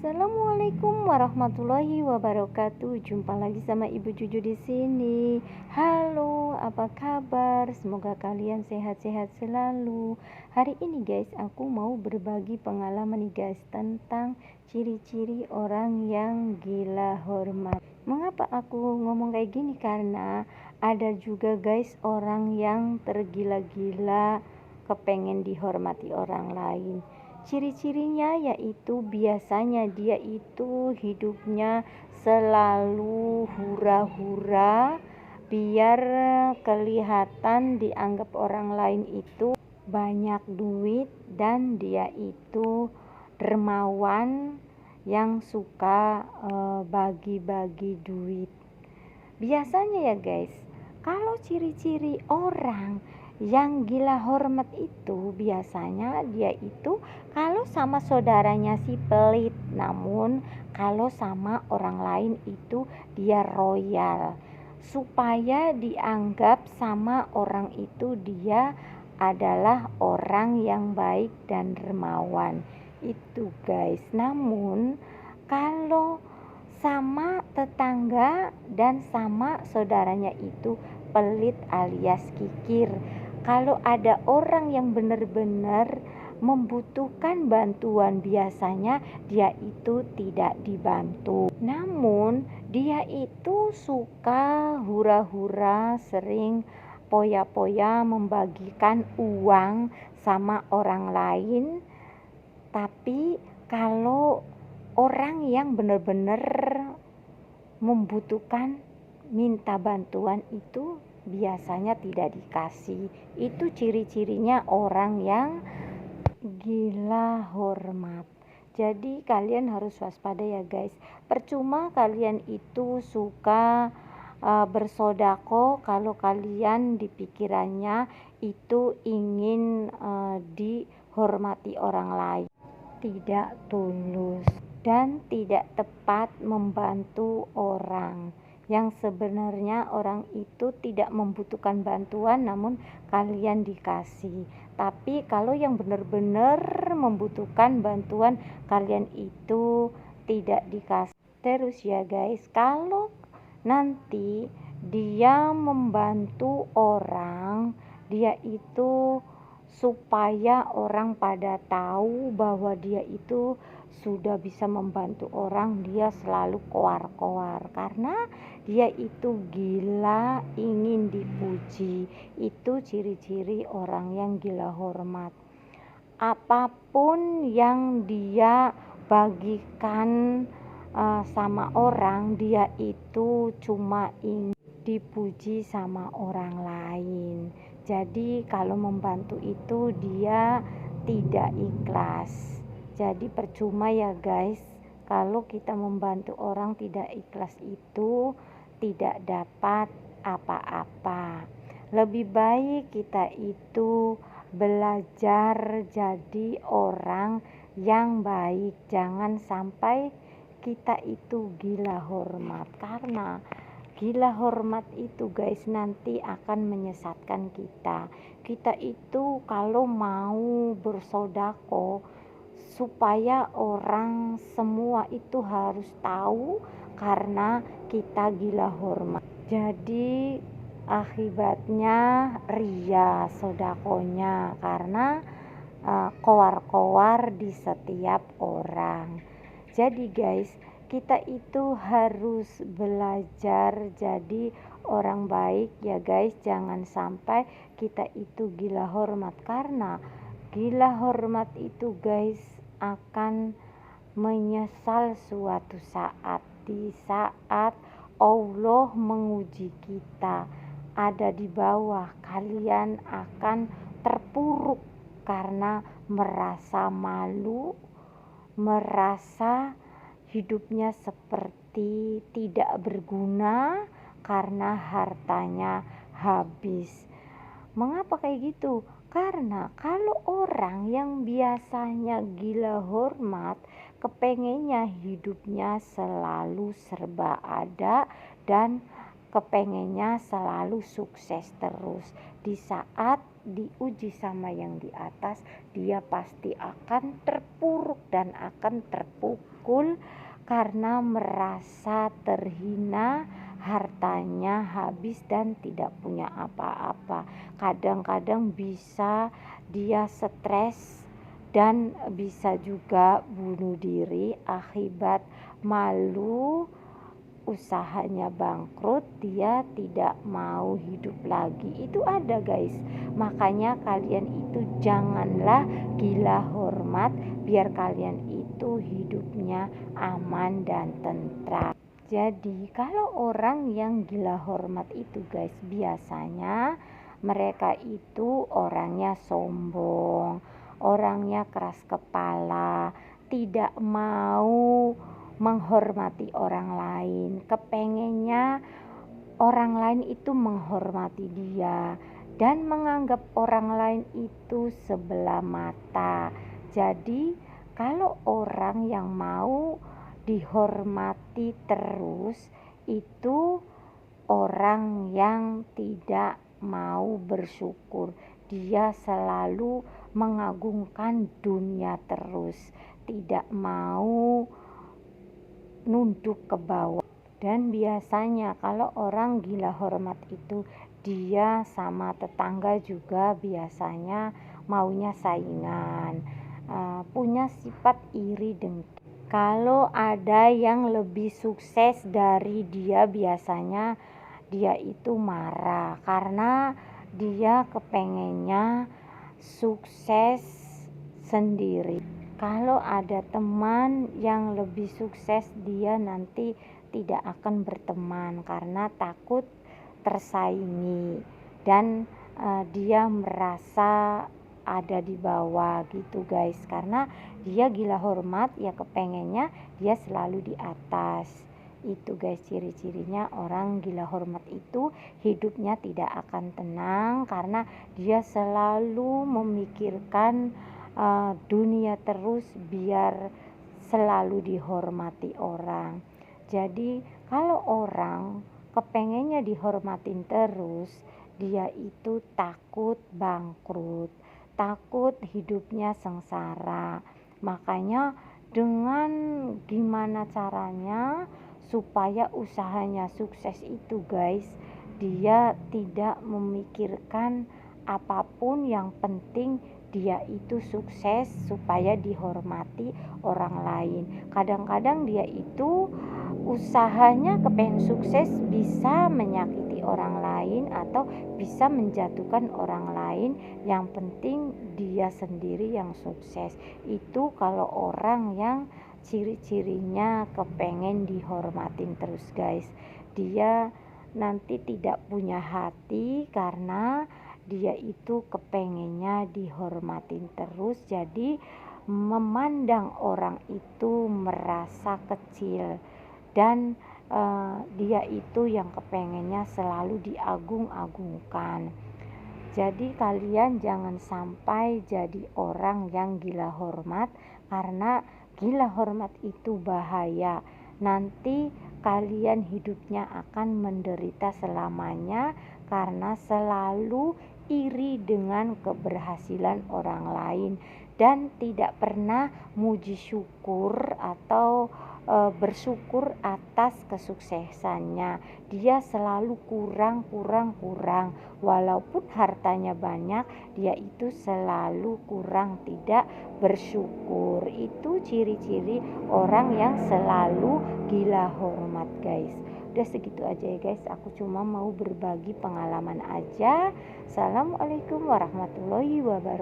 Assalamualaikum warahmatullahi wabarakatuh. Jumpa lagi sama Ibu Juju di sini. Halo, apa kabar? Semoga kalian sehat-sehat selalu. Hari ini guys, aku mau berbagi pengalaman nih guys tentang ciri-ciri orang yang gila hormat. Mengapa aku ngomong kayak gini? Karena ada juga guys orang yang tergila-gila kepengen dihormati orang lain. Ciri-cirinya yaitu biasanya dia itu hidupnya selalu hura-hura biar kelihatan dianggap orang lain itu banyak duit, dan dia itu dermawan yang suka bagi-bagi duit. Biasanya ya guys, kalau ciri-ciri orang yang gila hormat itu biasanya dia itu kalau sama saudaranya si pelit, namun kalau sama orang lain itu dia royal, supaya dianggap sama orang itu dia adalah orang yang baik dan dermawan. Itu guys. Namun kalau sama tetangga dan sama saudaranya itu pelit alias kikir, kalau ada orang yang benar-benar membutuhkan bantuan, biasanya dia itu tidak dibantu. Namun dia itu suka hura-hura, sering poya-poya membagikan uang sama orang lain. Tapi kalau orang yang benar-benar membutuhkan, minta bantuan, itu biasanya tidak dikasih. Itu ciri-cirinya orang yang gila hormat. Jadi kalian harus waspada ya guys. Percuma kalian itu suka bersodako kalau kalian di pikirannya itu ingin dihormati orang lain. Tidak tulus dan tidak tepat membantu orang yang sebenarnya orang itu tidak membutuhkan bantuan, namun kalian dikasih. Tapi kalau yang benar-benar membutuhkan bantuan, kalian itu tidak dikasih. Terus ya guys, kalau nanti dia membantu orang, dia itu supaya orang pada tahu bahwa dia itu sudah bisa membantu orang, dia selalu koar-koar karena dia itu gila ingin dipuji. Itu ciri-ciri orang yang gila hormat. Apapun yang dia bagikan sama orang, dia itu cuma ingin dipuji sama orang lain. Jadi kalau membantu itu dia tidak ikhlas. Jadi percuma ya guys, kalau kita membantu orang tidak ikhlas itu tidak dapat apa-apa. Lebih baik kita itu belajar jadi orang yang baik. Jangan sampai kita itu gila hormat, karena gila hormat itu guys nanti akan menyesatkan kita. Kita itu kalau mau bersodako supaya orang semua itu harus tahu karena kita gila hormat. Jadi akibatnya ria sodakonya karena koar-koar di setiap orang. Jadi guys, kita itu harus belajar jadi orang baik ya guys. Jangan sampai kita itu gila hormat, karena gila hormat itu guys akan menyesal suatu saat. Di saat Allah menguji kita ada di bawah, kalian akan terpuruk karena merasa malu, merasa hidupnya seperti tidak berguna karena hartanya habis. Mengapa kayak gitu? Karena kalau orang yang biasanya gila hormat, kepengennya hidupnya selalu serba ada dan kepengennya selalu sukses terus. Di saat diuji sama yang di atas, dia pasti akan terpuruk dan akan terpukul karena merasa terhina, hartanya habis dan tidak punya apa-apa. Kadang-kadang bisa dia stres dan bisa juga bunuh diri akibat malu, usahanya bangkrut, dia tidak mau hidup lagi. Itu ada guys. Makanya kalian itu janganlah gila hormat, biar kalian itu hidupnya aman dan tentram. Jadi kalau orang yang gila hormat itu guys, biasanya mereka itu orangnya sombong, orangnya keras kepala, tidak mau menghormati orang lain, kepengennya orang lain itu menghormati dia dan menganggap orang lain itu sebelah mata. Jadi kalau orang yang mau dihormati terus itu orang yang tidak mau bersyukur. Dia selalu mengagungkan dunia terus, tidak mau nunduk ke bawah. Dan biasanya kalau orang gila hormat itu, dia sama tetangga juga biasanya maunya saingan, punya sifat iri dengki. Kalau ada yang lebih sukses dari dia, biasanya dia itu marah karena dia kepengennya sukses sendiri. Kalau ada teman yang lebih sukses, dia nanti tidak akan berteman karena takut tersaingi dan dia merasa ada di bawah gitu guys. Karena dia gila hormat, ya kepengennya dia selalu di atas. Itu guys ciri-cirinya orang gila hormat itu hidupnya tidak akan tenang karena dia selalu memikirkan dunia terus biar selalu dihormati orang. Jadi kalau orang kepengennya dihormatin terus, dia itu takut bangkrut, takut hidupnya sengsara. Makanya dengan gimana caranya supaya usahanya sukses itu guys, dia tidak memikirkan apapun, yang penting dia itu sukses supaya dihormati orang lain. Kadang-kadang dia itu usahanya kepengen sukses bisa menyakiti orang lain atau bisa menjatuhkan orang lain, yang penting dia sendiri yang sukses. Itu kalau orang yang ciri-cirinya kepengen dihormatin terus guys. Dia nanti tidak punya hati karena dia itu kepengennya dihormatin terus, jadi memandang orang itu merasa kecil dan dia itu yang kepengennya selalu diagung-agungkan. Jadi kalian jangan sampai jadi orang yang gila hormat, karena gila hormat itu bahaya. Nanti kalian hidupnya akan menderita selamanya karena selalu iri dengan keberhasilan orang lain dan tidak pernah muji syukur atau bersyukur atas kesuksesannya. Dia selalu kurang. Walaupun hartanya banyak, dia itu selalu kurang, tidak bersyukur. Itu ciri-ciri orang yang selalu gila hormat guys. Udah segitu aja ya guys, aku cuma mau berbagi pengalaman aja. Assalamualaikum warahmatullahi wabarakatuh.